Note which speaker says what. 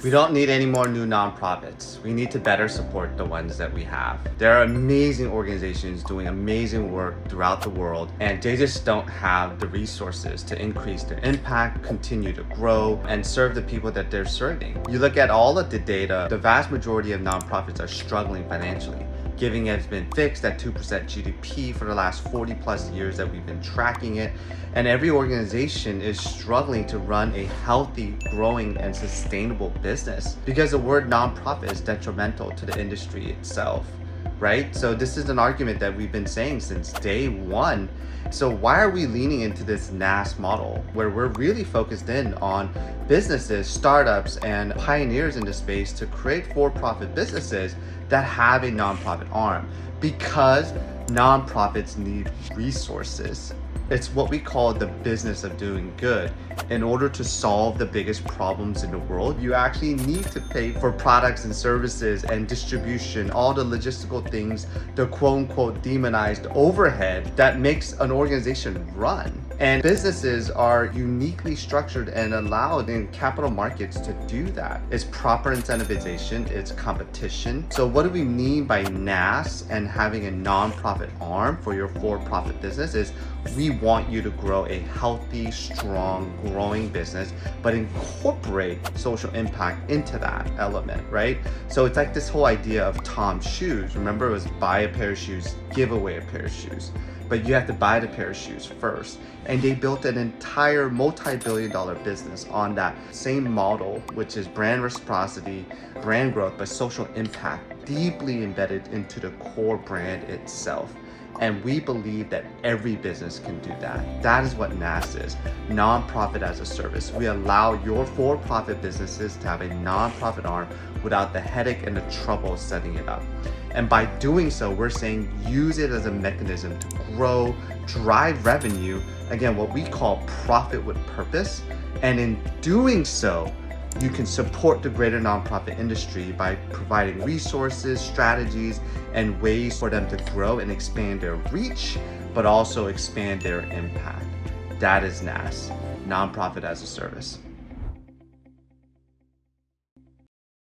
Speaker 1: We don't need any more new nonprofits. We need to better support the ones that we have. There are amazing organizations doing amazing work throughout the world, and they just don't have the resources to increase their impact, continue to grow, and serve the people that they're serving. You look at all of the data, the vast majority of nonprofits are struggling financially. Giving has been fixed at 2% GDP for the last 40 plus years that we've been tracking it. And every organization is struggling to run a healthy, growing, and sustainable business because the word nonprofit is detrimental to the industry itself, right? So this is an argument that we've been saying since day one. So why are we leaning into this NaaS model where we're really focused in on businesses, startups, and pioneers in the space to create for-profit businesses that have a nonprofit arm? Because nonprofits need resources. It's what we call the business of doing good. In order to solve the biggest problems in the world, you actually need to pay for products and services and distribution, all the logistical things, the quote unquote demonized overhead that makes an organization run. And businesses are uniquely structured and allowed in capital markets to do that. It's proper incentivization, it's competition. So what do we mean by NaaS and having a nonprofit arm for your for-profit business is we want you to grow a healthy, strong, growing business, but incorporate social impact into that element, right? So it's like this whole idea of Tom's shoes. Remember, it was buy a pair of shoes, give away a pair of shoes. But you have to buy the pair of shoes first. And they built an entire multi-billion-dollar business on that same model, which is brand reciprocity, brand growth, but social impact deeply embedded into the core brand itself. And we believe that every business can do that. That is what NaaS is, nonprofit as a service. We allow your for-profit businesses to have a nonprofit arm without the headache and the trouble setting it up. And by doing so, we're saying use it as a mechanism to grow, drive revenue, again, what we call profit with purpose. And in doing so, you can support the greater nonprofit industry by providing resources, strategies, and ways for them to grow and expand their reach, but also expand their impact. That is NaaS, nonprofit as a service.